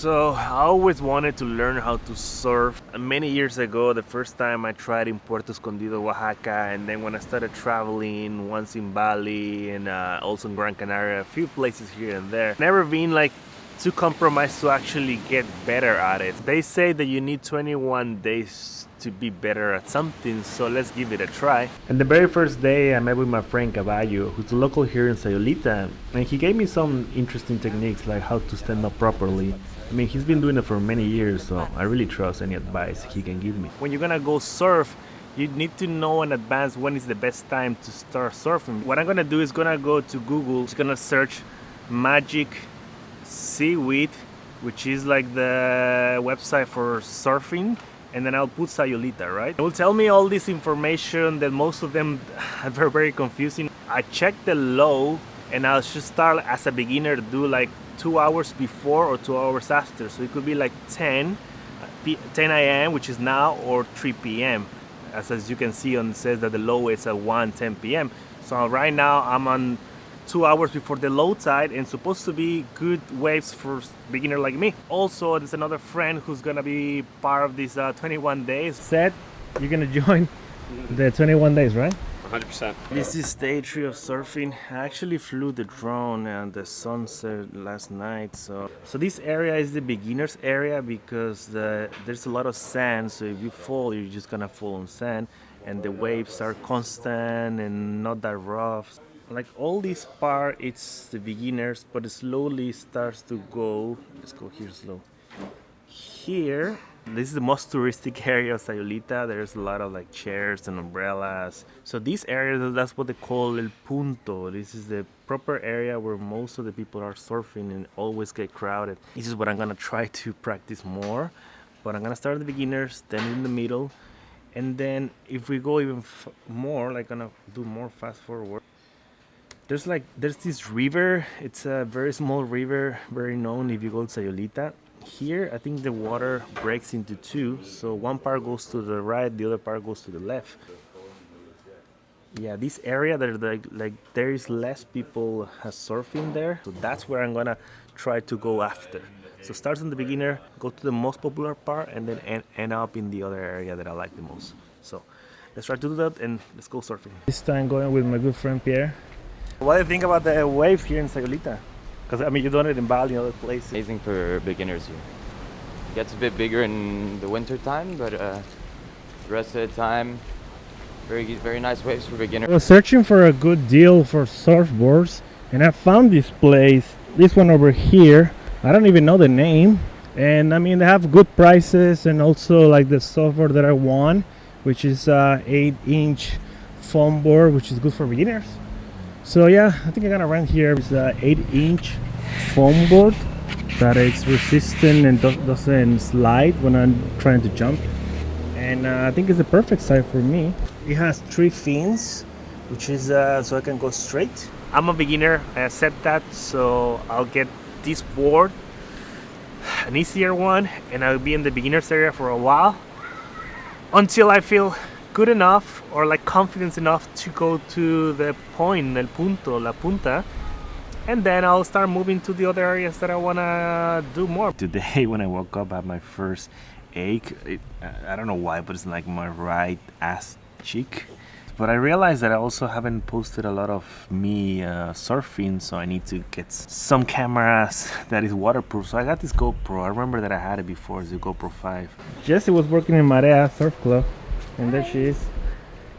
So I always wanted to learn how to surf. Many years ago, the first time I tried in Puerto Escondido, Oaxaca, and then when I started traveling, once in Bali and also in Gran Canaria, a few places here and there. Never been like too compromised to actually get better at it. They say that you need 21 days to be better at something, so let's give it a try. And the very first day I met with my friend Caballo, who's a local here in Sayulita, and he gave me some interesting techniques like how to stand up properly. I mean, he's been doing it for many years, so I really trust any advice he can give me. When you're gonna go surf, you need to know in advance when is the best time to start surfing. What I'm gonna do is gonna go to Google, just gonna search magic seaweed, which is like the website for surfing, and then I'll put Sayulita, right? It will tell me all this information that most of them are very confusing. I check the low and I'll just start as a beginner to do like 2 hours before or 2 hours after. So it could be like 10 a.m., which is now, or 3 p.m. As you can see, it says that the low is at 1:10 p.m. So right now I'm on 2 hours before the low tide and supposed to be good waves for beginner like me. Also, there's another friend who's gonna be part of this 21 days. Said you're gonna join the 21 days, right? 100%. This is day 3 of surfing. I actually flew the drone and the sunset last night. So this area is the beginners area because there's a lot of sand. So if you fall, you're just gonna fall on sand, and the waves are constant and not that rough. Like all this part, it's the beginners, but it slowly starts to go. Let's go here slow. Here, this is the most touristic area of Sayulita. There's a lot of like chairs and umbrellas. So this area, that's what they call El Punto. This is the proper area where most of the people are surfing and always get crowded. This is what I'm gonna try to practice more. But I'm gonna start at the beginners, then in the middle, and then if we go even more, like gonna do more fast forward. There's this river. It's a very small river, very known if you go to Sayulita. Here, I think the water breaks into two. So one part goes to the right, the other part goes to the left. Yeah, this area, there is less people surfing there. So that's where I'm gonna try to go after. So start on the beginner, go to the most popular part, and then end up in the other area that I like the most. So let's try to do that and let's go surfing. This time going with my good friend Pierre. What do you think about the wave here in Sayulita? Because I mean, you've done it in Bali and other places. Amazing for beginners here. It gets a bit bigger in the winter time, but the rest of the time, very nice waves for beginners. I was searching for a good deal for surfboards, and I found this place. This one over here. I don't even know the name. And I mean, they have good prices, and also like the surfboard that I want, which is 8-inch foam board, which is good for beginners. So yeah, I think I'm gonna rent here. It's an 8-inch foam board that is resistant and doesn't slide when I'm trying to jump. And I think it's the perfect size for me. It has 3 fins, which is so I can go straight. I'm a beginner, I accept that, so I'll get this board, an easier one, and I'll be in the beginners area for a while until I feel good enough or like confidence enough to go to the point, el punto, la punta, and then I'll start moving to the other areas that I want to do more. Today when I woke up I had my first ache. I don't know why, but it's like my right ass cheek. But I realized that I also haven't posted a lot of me surfing, so I need to get some cameras that is waterproof. So I got this GoPro. I remember that I had it before. It's the GoPro 5. Jessie was working in Marea Surf Club. And there she is.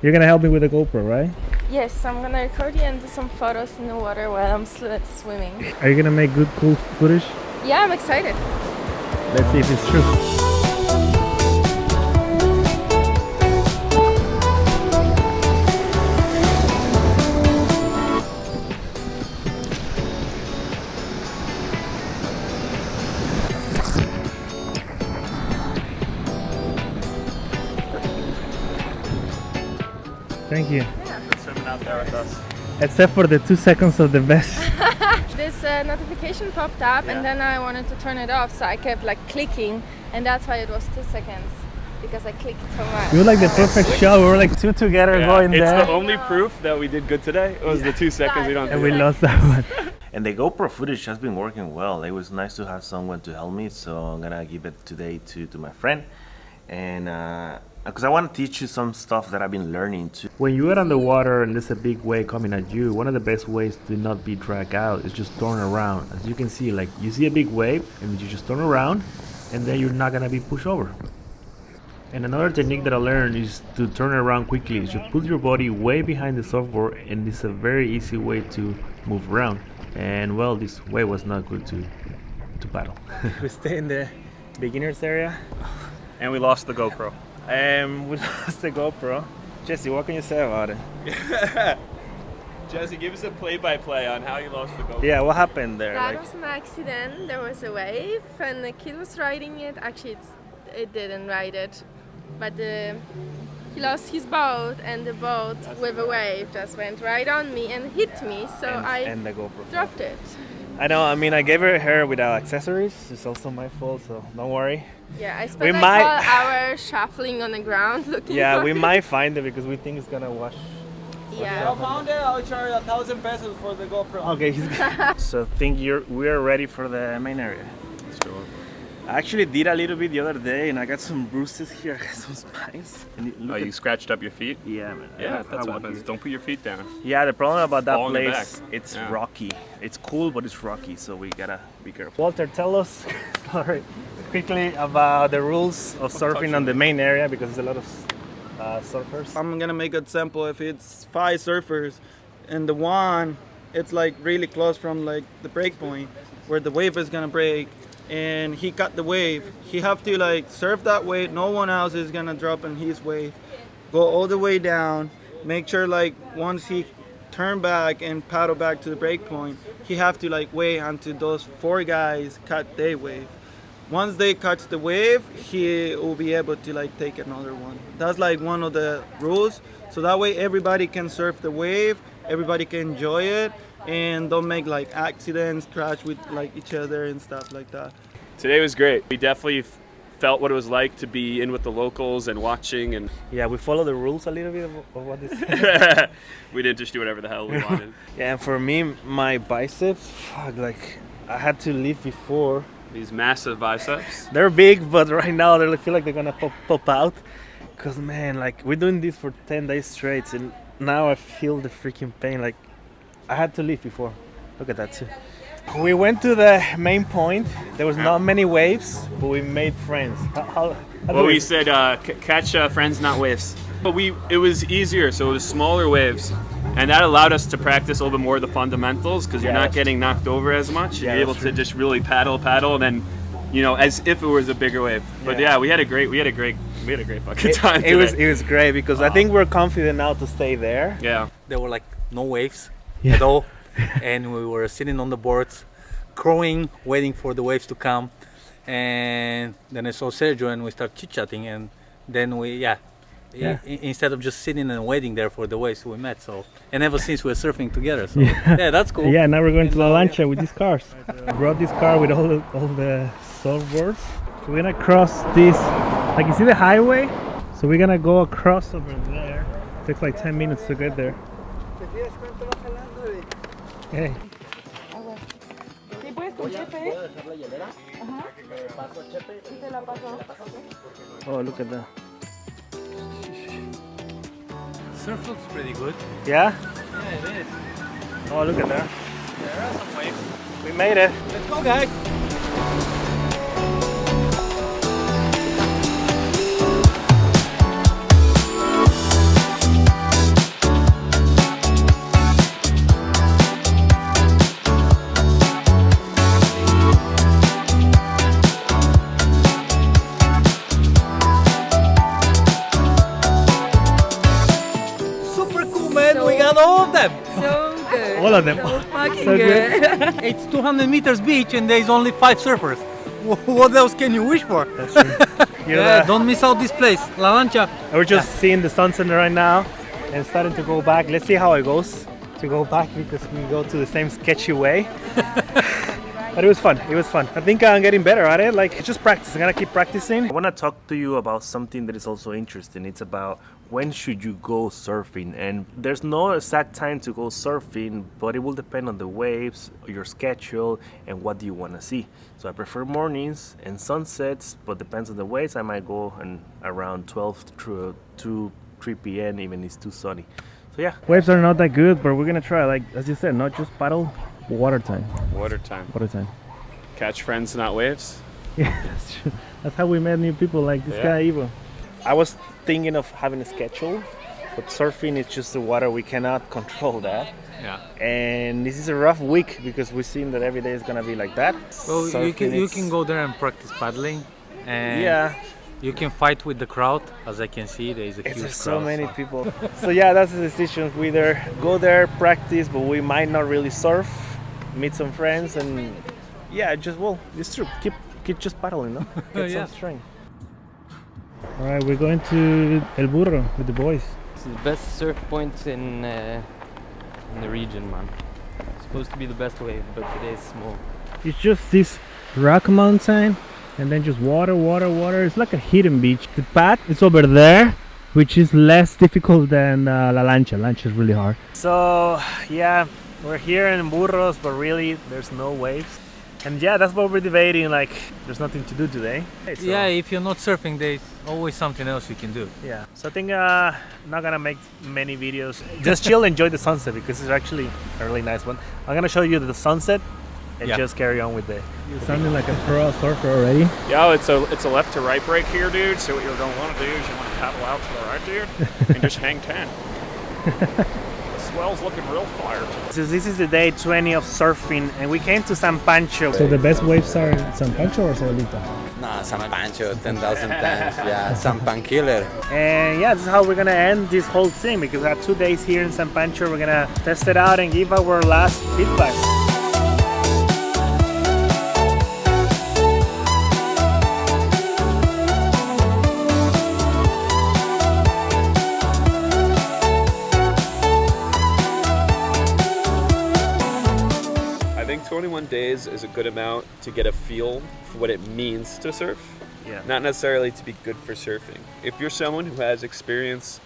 You're gonna help me with the GoPro, right? Yes, I'm gonna record you and do some photos in the water while I'm swimming. Are you gonna make good, cool footage? Yeah, I'm excited. Let's see if it's true. Thank you. Yeah. Swimming out there with us. Except for the 2 seconds of the best. This notification popped up, and then I wanted to turn it off, so I kept like clicking, and that's why it was 2 seconds. because I clicked so much. We were like the perfect shot. We were like two together going it's there. the only proof that we did good today. It was the 2 seconds we don't And do we it. lost that one. And the GoPro footage has been working well. It was nice to have someone to help me, so I'm gonna give it today to my friend. And because I want to teach you some stuff that I've been learning too. When you're on the water and there's a big wave coming at you, one of the best ways to not be dragged out is just turn around. As you can see, like you see a big wave and you just turn around and then you're not gonna be pushed over. And another technique that I learned is to turn around quickly. You should put your body way behind the surfboard, and it's a very easy way to move around. And well, this wave was not good to paddle. We stay in the beginners area. And we lost the GoPro. We lost the GoPro. Jesse, what can you say about it? Jesse, give us a play-by-play on how you lost the GoPro. Yeah, what happened there? That was an accident. There was a wave, and the kid was riding it. Actually, it didn't ride it, but he lost his boat, and the boat with a wave just went right on me and hit me. So and the GoPro dropped it. I know. I mean, I gave her without accessories. It's also my fault, so don't worry. Yeah, I spent We like might- all hour shuffling on the ground looking Yeah, for we it. might find it because we think it's gonna wash. Yeah. I found it. I'll charge 1,000 pesos for the GoPro. Okay. So think we're ready for the main area. Let's go. I actually did a little bit the other day, and I got some bruises here. I got some spines. And Oh, you scratched up your feet? Yeah, man. Yeah, I that's what walk happens. here. Don't put your feet down. Yeah, the problem about that Fall on the place, back. it's Yeah. rocky. It's cool, but it's rocky, so we gotta be careful. Walter, tell us quickly about the rules of surfing on the main area, because there's a lot of surfers. I'm gonna make an example. If it's 5 surfers, and the one, it's like really close from like the break point where the wave is gonna break, and he cut the wave. He have to like surf that wave. No one else is gonna drop in his wave. Go all the way down. Make sure like once he turn back and paddle back to the break point, he have to like wait until those 4 guys cut their wave. Once they catch the wave, he will be able to like take another one. That's like one of the rules. So that way everybody can surf the wave, everybody can enjoy it, and don't make like accidents, crash with like each other and stuff like that. Today was great. We definitely felt what it was like to be in with the locals and watching, and Yeah, we follow the rules a little bit of what this. we didn't just do whatever the hell we wanted. Yeah, and for me, my biceps, fuck, like I had to leave before. These massive biceps. They're big, but right now they feel like they're gonna pop out. Cause man, like we're doing this for 10 days straight, and now I feel the freaking pain. Like I had to leave before. Look at that too. We went to the main point. There was not many waves, but we made friends. How Well, we said catch friends, not waves. But it was easier, so it was smaller waves, and that allowed us to practice a little bit more of the fundamentals because you're Yeah, not that's getting knocked over as much. Yeah, You're able that's to true. just really paddle, and then, as if it was a bigger wave. But Yeah. yeah, we had a great fucking time it was today. it was great because I think we're confident now to stay there. Yeah. There were like no waves Yeah. at all, and we were sitting on the boards, crowing, waiting for the waves to come. And then I saw Sergio, and we started chit-chatting, and then instead of just sitting and waiting there for the waves, we met. So, and ever since we're surfing together. So yeah, that's cool. Yeah, now we're going to La Lancha with these cars. I brought this car with all the surfboards. So we're gonna cross this, like you see the highway? So we're gonna go across over there. Takes like 10 minutes to get there. Hey. Oh, look at that. Surf looks pretty good. Yeah? Yeah, it is. Oh, look at that. There are some waves. We made it. Let's go, guys. Super cool, man. We got all of them. So good. All of them. So fucking So good. good. It's 200 meters beach, and there's only 5 surfers. What else can you wish for? That's true. You know Yeah, that? don't miss out this place, La Lancha. We're just seeing the sunset right now and starting to go back. Let's see how it goes to go back because we go to the same sketchy way. But it was fun. It was fun. I think I'm getting better at it. Like, it's just practice. I'm gonna keep practicing. I wanna talk to you about something that is also interesting. It's about when should you go surfing, and there's no exact time to go surfing, but it will depend on the waves, your schedule, and what do you want to see. So I prefer mornings and sunsets, but depends on the waves. I might go around 12 to 3 p.m. even if it's too sunny. So yeah, waves are not that good, but we're gonna try. Like as you said, not just paddle, but water time. Water time. Water time. Catch friends, not waves. Yeah, that's true. That's how we met new people like this guy Ivo. I was thinking of having a schedule, but surfing is just the water. We cannot control that. Yeah. And this is a rough week because we've seen that every day is gonna be like that. Well, Surfing you is- can go there and practice paddling, and Yeah, you can fight with the crowd. As I can see, there is a huge there's crowd. so many people. So yeah, that's the decision. We either go there, practice, but we might not really surf, meet some friends, and yeah, just it's true. Keep just paddling, no? Get Yeah. some strength. All right, we're going to El Burro with the boys. It's the best surf point in the region, man. It's supposed to be the best wave, but today is small. It's just this rock mountain and then just water, water, water. It's like a hidden beach. The path is over there, which is less difficult than La Lancha. Lancha is really hard. So yeah, we're here in Burros, but really there's no waves. And yeah, that's what we're debating. Like, there's nothing to do today. So, Yeah, if you're not surfing, there's always something else you can do. yeah. So I think not gonna make many videos. Just chill, enjoy the sunset because it's actually a really nice one. I'm gonna show you the sunset and Yeah. just carry on with the. You're sounding like a pro surfer already. Yo, it's a left to right break here, dude. So what you're gonna want to do is you want to paddle out to the right, dude, and just hang 10. The swell's looking real fired. So this is the day 20 of surfing, and we came to San Pancho. So the best waves are in San Pancho or Sayulita? No, San Pancho, 10,000 times. Yeah, San Pan killer. And yeah, this is how we're gonna end this whole thing because we have 2 days here in San Pancho. We're gonna test it out and give our last feedback. I think 21 days is a good amount to get a feel for what it means to surf. Yeah. Not necessarily to be good for surfing. If you're someone who has experience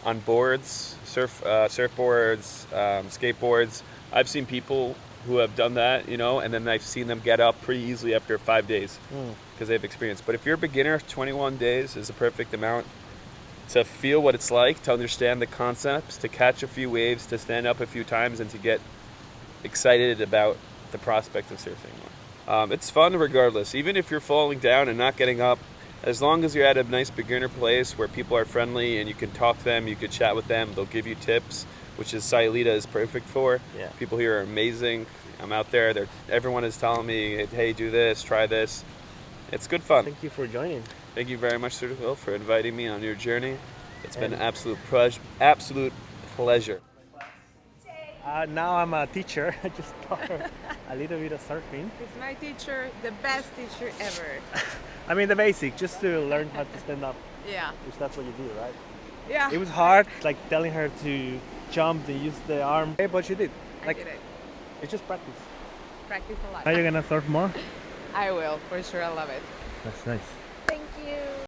on boards, surfboards, skateboards, I've seen people who have done that, and then I've seen them get up pretty easily after 5 days because they have experience. But if you're a beginner, 21 days is the perfect amount to feel what it's like, to understand the concepts, to catch a few waves, to stand up a few times, and to get excited about the prospect of surfing more. It's fun regardless, even if you're falling down and not getting up, as long as you're at a nice beginner place where people are friendly and you can talk to them, you can chat with them, they'll give you tips, which is Sayulita is perfect for. Yeah. People here are amazing. I'm out there, everyone is telling me, hey, do this, try this. It's good fun. Thank you for joining. Thank you very much, Sergio, for inviting me on your journey. It's been an absolute pleasure. Now I'm a teacher. I just taught her a little bit of surfing. It's my teacher, the best teacher ever. I mean the basic, just to learn how to stand up, Yeah. which that's what you do, right? Yeah. It was hard, like telling her to jump and use the arm. Hey, but you did. I Like, did it. it's just practice. Practice a lot. Now you're gonna surf more? I will, for sure. I love it. That's nice.